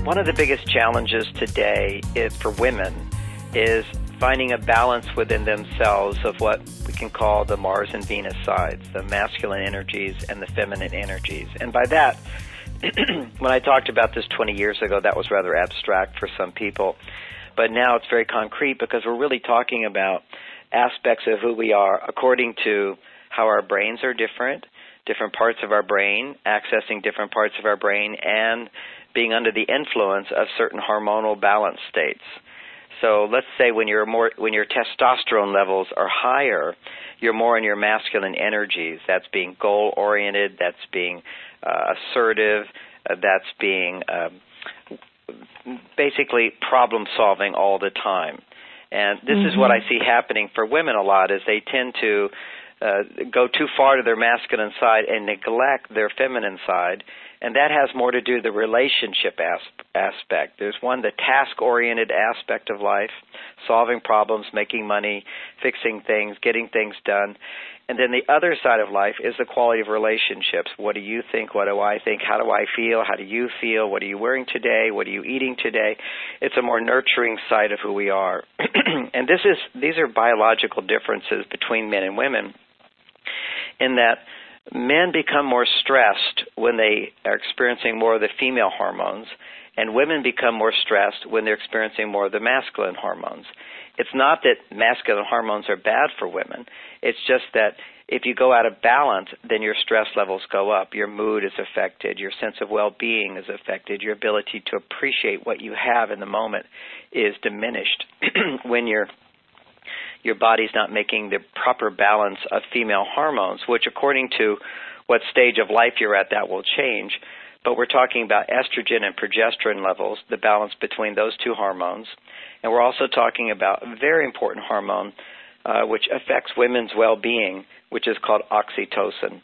One of the biggest challenges today for women is finding a balance within themselves of what we can call the Mars and Venus sides, the masculine energies and the feminine energies. And by that, when I talked about this 20 years ago, that was rather abstract for some people. But now it's very concrete because we're really talking about aspects of who we are according to how our brains are different parts of our brain, accessing different parts of our brain, and being under the influence of certain hormonal balance states. So let's say when your testosterone levels are higher, you're more in your masculine energies. That's being goal-oriented, that's being assertive, that's being basically problem-solving all the time. And this is what I see happening for women a lot, is they tend to go too far to their masculine side and neglect their feminine side. And that has more to do with the relationship aspect. There's one, the task-oriented aspect of life, solving problems, making money, fixing things, getting things done. And then the other side of life is the quality of relationships. What do you think? What do I think? How do I feel? How do you feel? What are you wearing today? What are you eating today? It's a more nurturing side of who we are. And these are biological differences between men and women, in that men become more stressed when they are experiencing more of the female hormones, and women become more stressed when they're experiencing more of the masculine hormones. It's not that masculine hormones are bad for women. It's just that if you go out of balance, then your stress levels go up. Your mood is affected. Your sense of well-being is affected. Your ability to appreciate what you have in the moment is diminished when your body's not making the proper balance of female hormones, which according to what stage of life you're at, that will change. But we're talking about estrogen and progesterone levels, the balance between those two hormones. And we're also talking about a very important hormone which affects women's well-being, which is called oxytocin.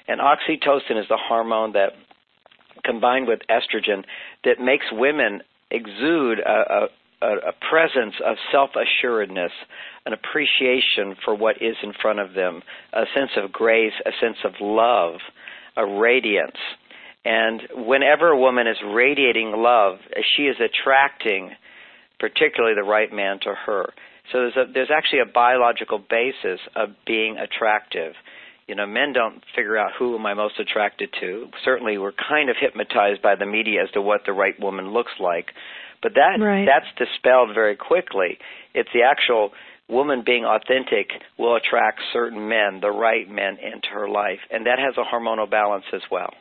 And oxytocin is the hormone that, combined with estrogen, that makes women exude a presence of self-assuredness, an appreciation for what is in front of them, a sense of grace, a sense of love, a radiance. And whenever a woman is radiating love, she is attracting particularly the right man to her. So there's actually a biological basis of being attractive. You know, men don't figure out who am I most attracted to. Certainly we're kind of hypnotized by the media as to what the right woman looks like. But that's dispelled very quickly. It's the actual woman being authentic will attract certain men, the right men, into her life. And that has a hormonal balance as well.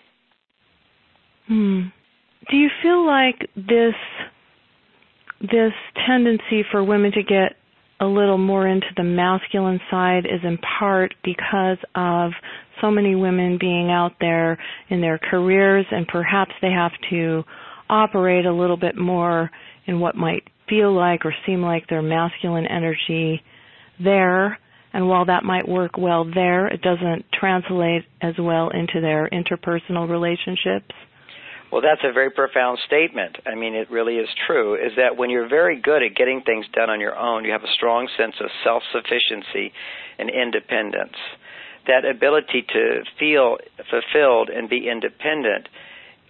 Do you feel like this tendency for women to get a little more into the masculine side is in part because of so many women being out there in their careers, and perhaps they have to operate a little bit more in what might feel like or seem like their masculine energy there, and while that might work well there, it doesn't translate as well into their interpersonal relationships? Well, that's a very profound statement. I mean, it really is true, is that when you're very good at getting things done on your own, you have a strong sense of self-sufficiency and independence. That ability to feel fulfilled and be independent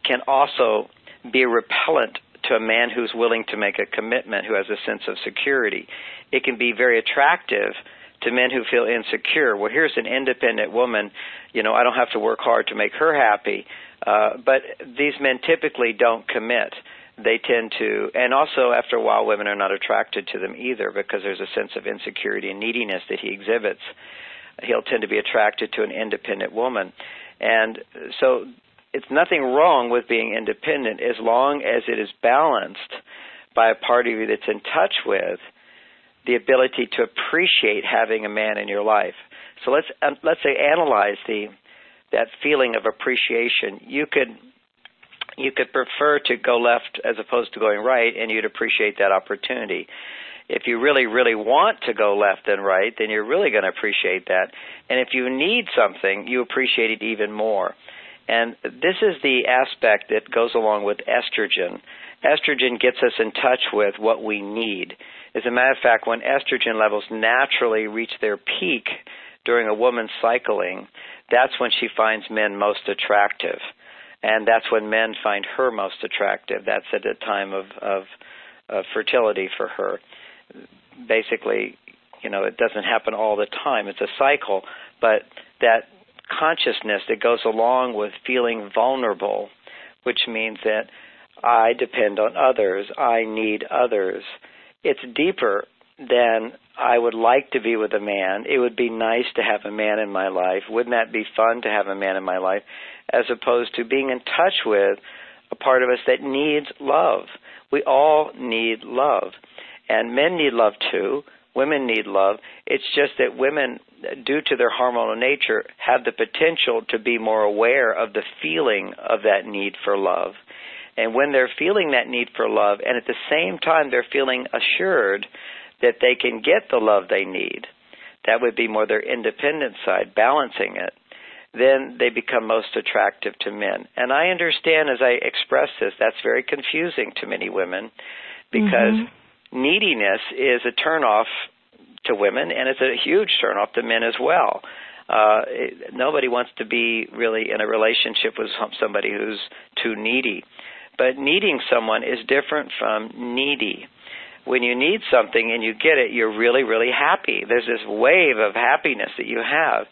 can also be a repellent to a man who's willing to make a commitment, who has a sense of security. It can be very attractive to men who feel insecure. Well, here's an independent woman, you know, I don't have to work hard to make her happy. But these men typically don't commit. They tend to, and also after a while women are not attracted to them either because there's a sense of insecurity and neediness that he exhibits. He'll tend to be attracted to an independent woman. And so it's nothing wrong with being independent as long as it is balanced by a part of you that's in touch with the ability to appreciate having a man in your life. So let's say analyze that feeling of appreciation. You could prefer to go left as opposed to going right, and you'd appreciate that opportunity. If you really, really want to go left and right, then you're really going to appreciate that. And if you need something, you appreciate it even more. And this is the aspect that goes along with estrogen. Estrogen gets us in touch with what we need. As a matter of fact, when estrogen levels naturally reach their peak during a woman's cycling, that's when she finds men most attractive. and that's when men find her most attractive. That's at a time of fertility for her. Basically, it doesn't happen all the time. It's a cycle, but that consciousness that goes along with feeling vulnerable, which means that I depend on others, I need others. It's deeper than I would like to be with a man. It would be nice to have a man in my life. Wouldn't that be fun to have a man in my life? As opposed to being in touch with a part of us that needs love. We all need love. And men need love too. Women need love. It's just that women, due to their hormonal nature, have the potential to be more aware of the feeling of that need for love. And when they're feeling that need for love, and at the same time they're feeling assured that they can get the love they need, that would be more their independent side, balancing it, then they become most attractive to men. And I understand as I express this, that's very confusing to many women, because neediness is a turnoff to women, and it's a huge turnoff to men as well. Nobody wants to be really in a relationship with somebody who's too needy. But needing someone is different from needy. When you need something and you get it, you're really, really happy. There's this wave of happiness that you have.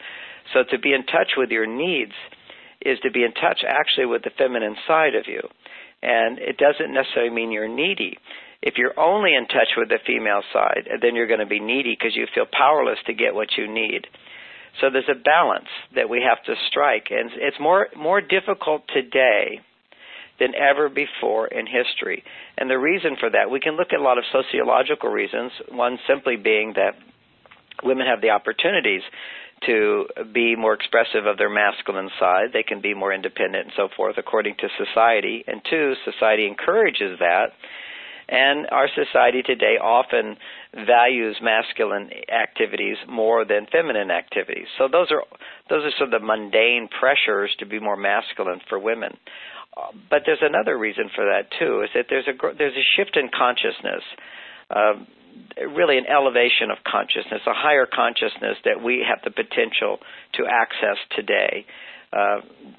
So to be in touch with your needs is to be in touch actually with the feminine side of you. And it doesn't necessarily mean you're needy. If you're only in touch with the female side, then you're going to be needy because you feel powerless to get what you need. So there's a balance that we have to strike. And it's more difficult today than ever before in history. And the reason for that, we can look at a lot of sociological reasons, one simply being that women have the opportunities to be more expressive of their masculine side. They can be more independent and so forth according to society. And two, society encourages that. And our society today often values masculine activities more than feminine activities. So those are sort of the mundane pressures to be more masculine for women. But there's another reason for that too, is that there's a shift in consciousness, really an elevation of consciousness, a higher consciousness that we have the potential to access today.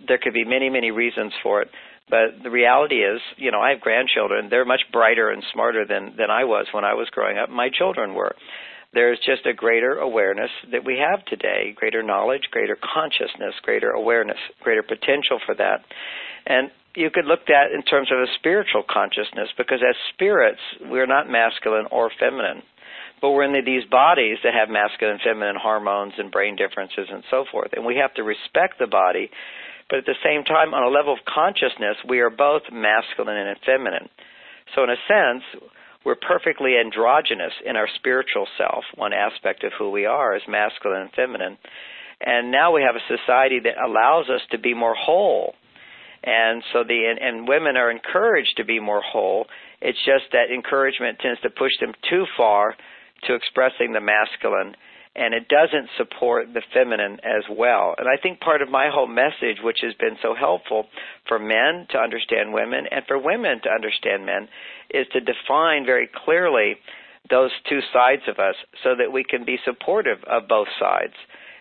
There could be many, many reasons for it, but the reality is, I have grandchildren. They're much brighter and smarter than I was when I was growing up. My children were. There's just a greater awareness that we have today, greater knowledge, greater consciousness, greater awareness, greater potential for that. And you could look at in terms of a spiritual consciousness, because as spirits, we're not masculine or feminine. But we're in these bodies that have masculine and feminine hormones and brain differences and so forth. And we have to respect the body. But at the same time, on a level of consciousness, we are both masculine and feminine. So in a sense, we're perfectly androgynous in our spiritual self. One aspect of who we are is masculine and feminine. And now we have a society that allows us to be more whole. And so and women are encouraged to be more whole. It's just that encouragement tends to push them too far to expressing the masculine, and it doesn't support the feminine as well. And I think part of my whole message, which has been so helpful for men to understand women and for women to understand men, is to define very clearly those two sides of us so that we can be supportive of both sides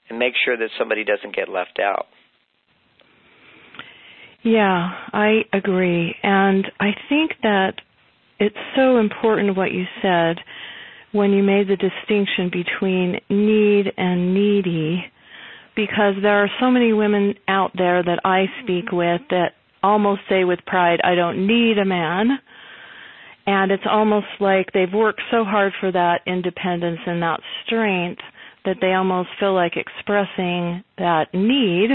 and make sure that somebody doesn't get left out. Yeah, I agree. And I think that it's so important what you said when you made the distinction between need and needy, because there are so many women out there that I speak with that almost say with pride, I don't need a man. And it's almost like they've worked so hard for that independence and that strength that they almost feel like expressing that need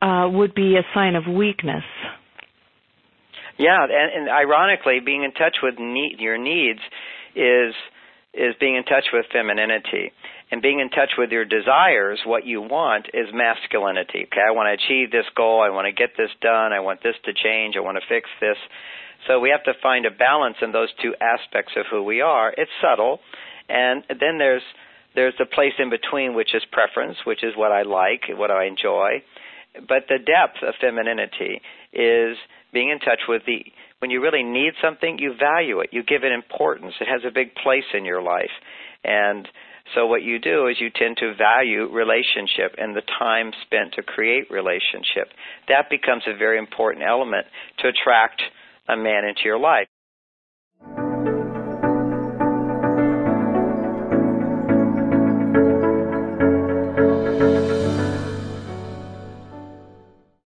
would be a sign of weakness. Yeah, and ironically, being in touch with your needs is being in touch with femininity. And being in touch with your desires, what you want, is masculinity. Okay, I want to achieve this goal. I want to get this done. I want this to change. I want to fix this. So we have to find a balance in those two aspects of who we are. It's subtle. And then there's the place in between, which is preference, which is what I like, what I enjoy. But the depth of femininity is being in touch with when you really need something, you value it. You give it importance. It has a big place in your life. And so what you do is you tend to value relationship and the time spent to create relationship. That becomes a very important element to attract a man into your life.